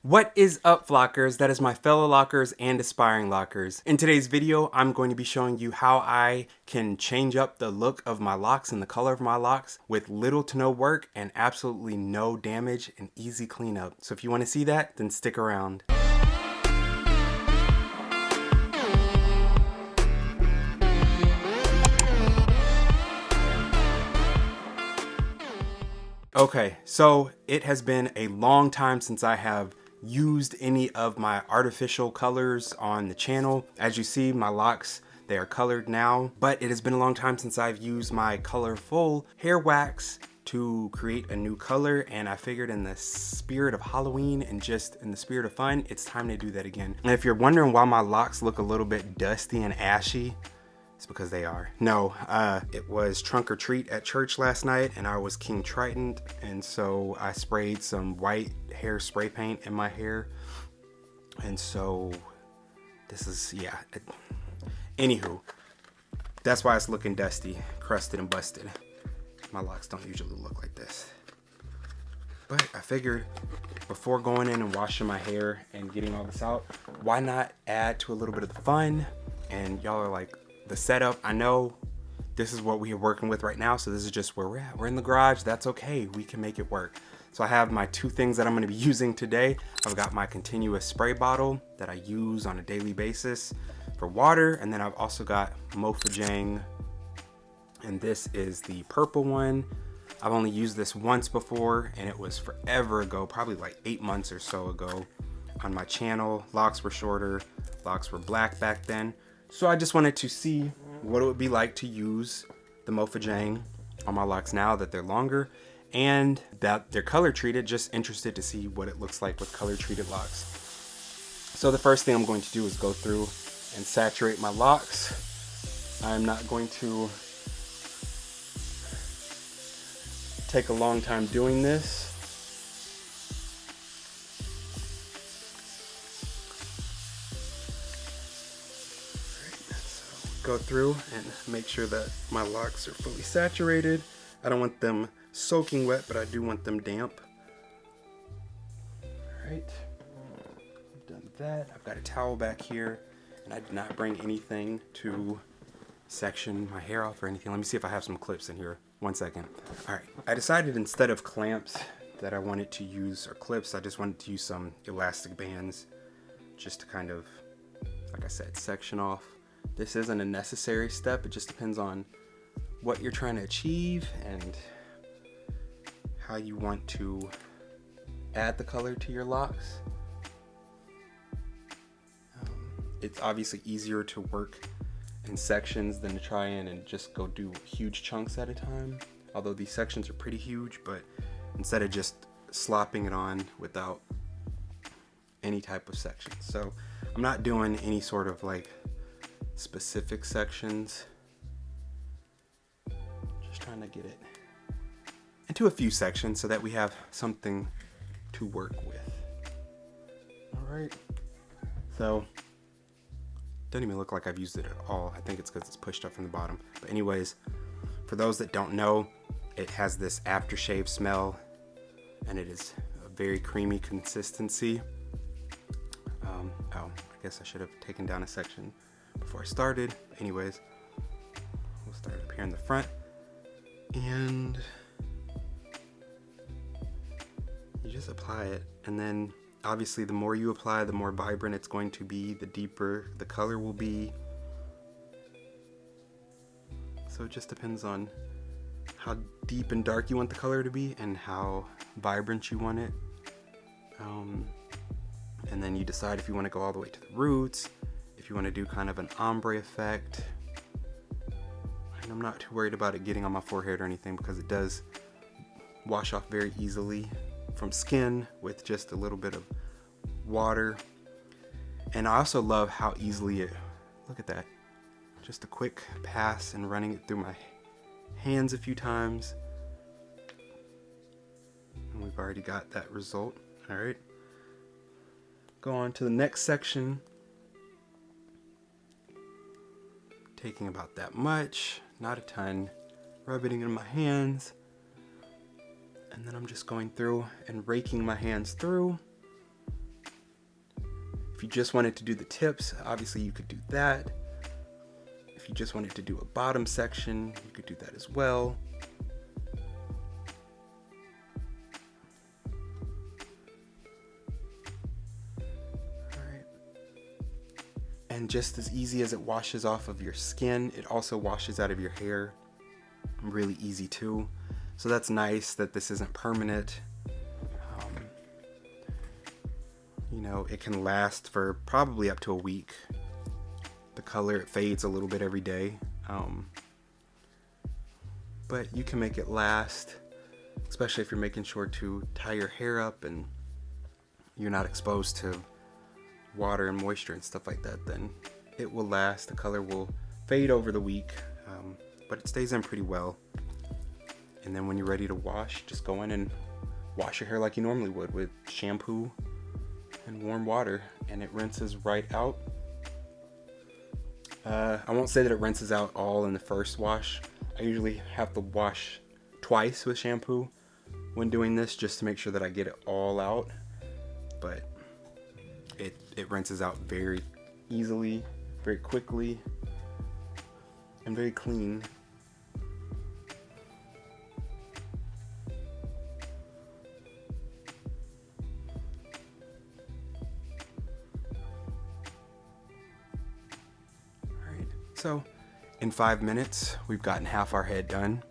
What is up, Flockers? That is my fellow Lockers and aspiring Lockers. In today's video, I'm going to be showing you how I can change up the look of my locks and the color of my locks with little to no work and absolutely no damage and easy cleanup. So if you want to see that, then stick around. Okay, so it has been a long time since I have used any of my artificial colors on the channel. As you see, my locks, they are colored now, but it has been a long time since I've used my colorful hair wax to create a new color, and I figured in the spirit of Halloween and just in the spirit of fun, it's time to do that again. And if you're wondering why my locks look a little bit dusty and ashy, it's because they are. No, it was trunk or treat at church last night and I was King Triton, and so I sprayed some white hair spray paint in my hair, and so this is, yeah. Anywho, that's why it's looking dusty, crusted and busted. My locks don't usually look like this. But I figured before going in and washing my hair and getting all this out, why not add to a little bit of the fun? And y'all are like, the setup, I know this is what we are working with right now, so this is just where we're at. We're in the garage, that's okay, we can make it work. So I have my two things that I'm gonna be using today. I've got my continuous spray bottle that I use on a daily basis for water, and then I've also got Mofajang, and this is the purple one. I've only used this once before, and it was forever ago, probably like 8 months or so ago on my channel. Locks were shorter, locks were black back then. So I just wanted to see what it would be like to use the Mofajang on my locks now that they're longer and that they're color treated. Just interested to see what it looks like with color treated locks. So the first thing I'm going to do is go through and saturate my locks. I'm not going to take a long time doing this. Go through and make sure that my locks are fully saturated. I don't want them soaking wet, but I do want them damp. All right, I've done that. I've got a towel back here, and I did not bring anything to section my hair off or anything. Let me see if I have some clips in here. 1 second. All right, I decided instead of clamps that I wanted to use, or clips, I just wanted to use some elastic bands just to kind of, like I said, section off. This isn't a necessary step, it just depends on what you're trying to achieve and how you want to add the color to your locks. It's obviously easier to work in sections than to try in and just go do huge chunks at a time. Although these sections are pretty huge, but instead of just slopping it on without any type of section. So I'm not doing any sort of like specific sections, just trying to get it into a few sections so that we have something to work with. All right, so doesn't even look like I've used it at all. I think it's because it's pushed up from the bottom. But anyways, for those that don't know, it has this aftershave smell and it is a very creamy consistency. Oh, I guess I should have taken down a section before I started. Anyways, we'll start up here in the front, and you just apply it, and then obviously the more you apply, the more vibrant it's going to be, the deeper the color will be. So it just depends on how deep and dark you want the color to be and how vibrant you want it. And then you decide if you want to go all the way to the roots, if you want to do kind of an ombre effect. And I'm not too worried about it getting on my forehead or anything because it does wash off very easily from skin with just a little bit of water. And I also love how easily it, look at that, just a quick pass and running it through my hands a few times. And we've already got that result. All right, go on to the next section. Taking about that much, not a ton, rubbing it in my hands, and then I'm just going through and raking my hands through If you just wanted to do the tips, obviously you could do that. If you just wanted to do a bottom section, you could do that as well. And just as easy as it washes off of your skin, it also washes out of your hair. Really easy too. So that's nice that this isn't permanent. You know, it can last for probably up to a week. The color, it fades a little bit every day. But you can make it last, especially if you're making sure to tie your hair up and you're not exposed to water and moisture and stuff like that, then it will last. The color will fade over the week, but it stays in pretty well. And then when you're ready to wash, just go in and wash your hair like you normally would with shampoo and warm water, and it rinses right out. I won't say that it rinses out all in the first wash. I usually have to wash twice with shampoo when doing this, just to make sure that I get it all out. But it rinses out very easily, very quickly, and very clean. Alright, so in 5 minutes, we've gotten half our head done.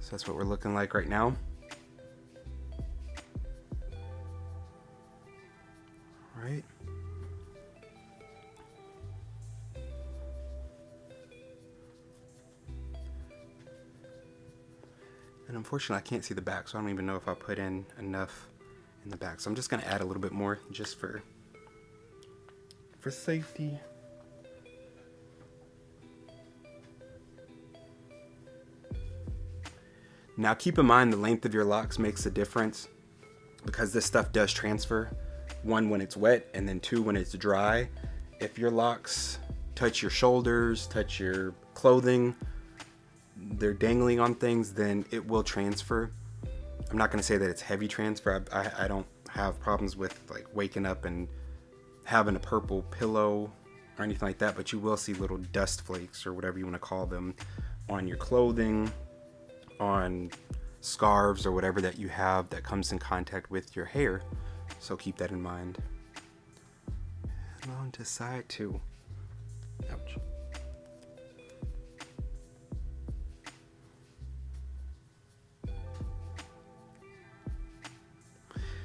So that's what we're looking like right now. Right. And unfortunately, I can't see the back, so I don't even know if I put in enough in the back. So I'm just going to add a little bit more just for safety. Now keep in mind the length of your locks makes a difference, because this stuff does transfer. One, when it's wet, and then two, when it's dry. If your locks touch your shoulders, touch your clothing, they're dangling on things, then it will transfer. I'm not going to say that it's heavy transfer. I don't have problems with like waking up and having a purple pillow or anything like that, but you will see little dust flakes or whatever you want to call them on your clothing, on scarves or whatever that you have that comes in contact with your hair. So keep that in mind. And on to side 2. Ouch.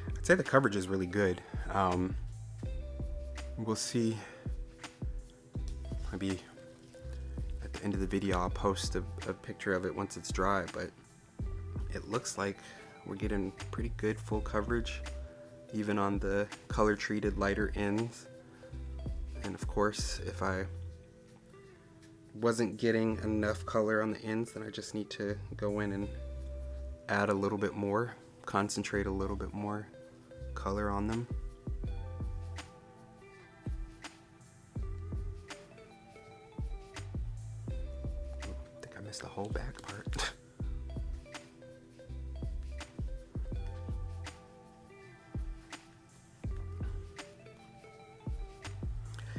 I'd say the coverage is really good. We'll see. Maybe at the end of the video I'll post a picture of it once it's dry, but it looks like we're getting pretty good full coverage, even on the color treated lighter ends. And of course, if I wasn't getting enough color on the ends, then I just need to go in and add a little bit more, concentrate a little bit more color on them. I think I missed the whole back part.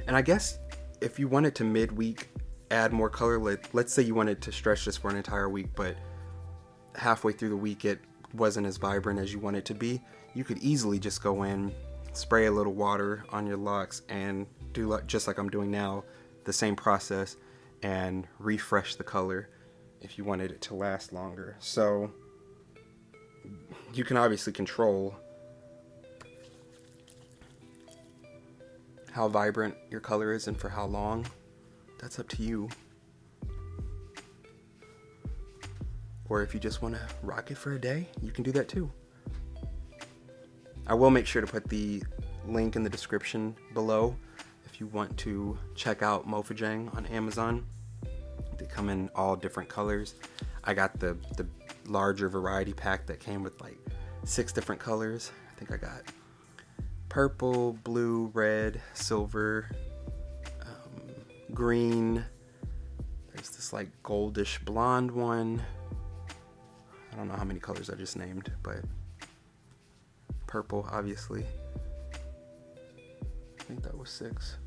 And I guess if you wanted to midweek add more color, let's say you wanted to stretch this for an entire week, but halfway through the week it wasn't as vibrant as you want it to be, you could easily just go in, spray a little water on your locks, and do just like I'm doing now, the same process, and refresh the color if you wanted it to last longer. So you can obviously control how vibrant your color is and for how long. That's up to you. Or if you just want to rock it for a day, you can do that too. I will make sure to put the link in the description below if you want to check out Mofajang on Amazon. They come in all different colors. I got the larger variety pack that came with like 6 different colors. I think I got purple, blue, red, silver, green. There's this like goldish blonde one. I don't know how many colors I just named, but purple, obviously. think that was 6.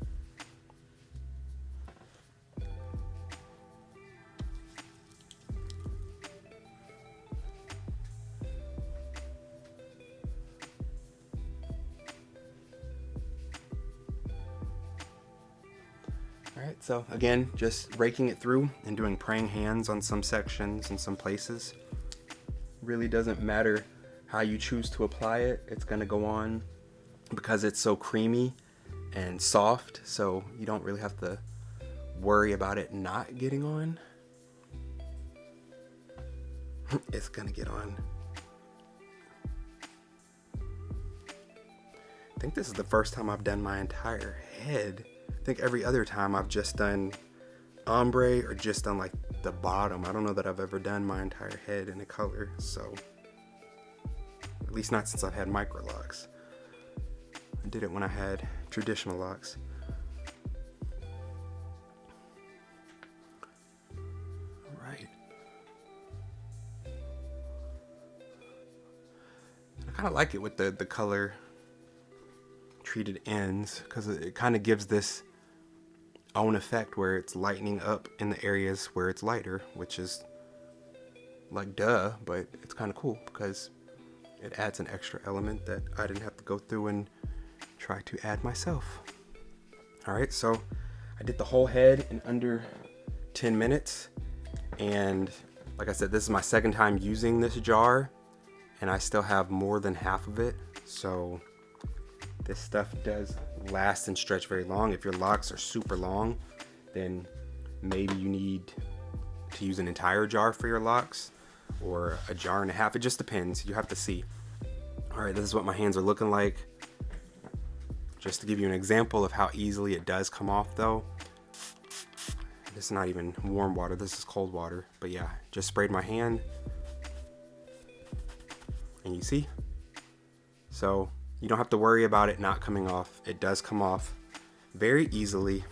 Alright, so again, just raking it through and doing praying hands on some sections and some places. Really doesn't matter how you choose to apply it, it's going to go on because it's so creamy and soft, so you don't really have to worry about it not getting on. It's going to get on. I think this is the first time I've done my entire head. I think every other time I've just done ombre or just done like the bottom. I don't know that I've ever done my entire head in a color, so at least not since I've had Microlocs. I did it when I had traditional locks. All right. I kind of like it with the color treated ends because it kind of gives this own effect where it's lightening up in the areas where it's lighter, which is like duh, but it's kind of cool because it adds an extra element that I didn't have to go through and try to add myself. All right, so I did the whole head in under 10 minutes, and like I said, this is my second time using this jar and I still have more than half of it, so this stuff does last and stretch very long. If your locks are super long, then maybe you need to use an entire jar for your locks or a jar and a half. It just depends. You have to see. All right, this is what my hands are looking like. Just to give you an example of how easily it does come off though. This is not even warm water, this is cold water. But yeah, just sprayed my hand. And you see? So you don't have to worry about it not coming off. It does come off very easily.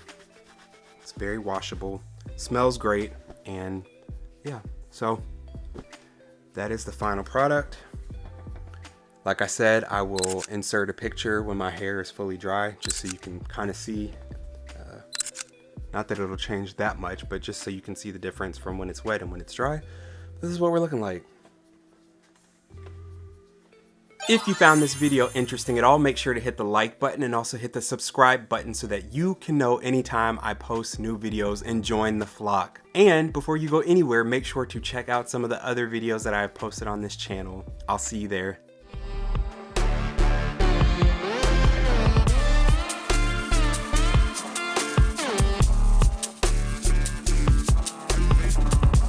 It's very washable, smells great, and yeah, so that is the final product. Like I said, I will insert a picture when my hair is fully dry, just so you can kind of see, not that it'll change that much, but just so you can see the difference from when it's wet and when it's dry. This is what we're looking like. If you found this video interesting at all, make sure to hit the like button and also hit the subscribe button so that you can know anytime I post new videos and join the flock. And before you go anywhere, make sure to check out some of the other videos that I have posted on this channel. I'll see you there.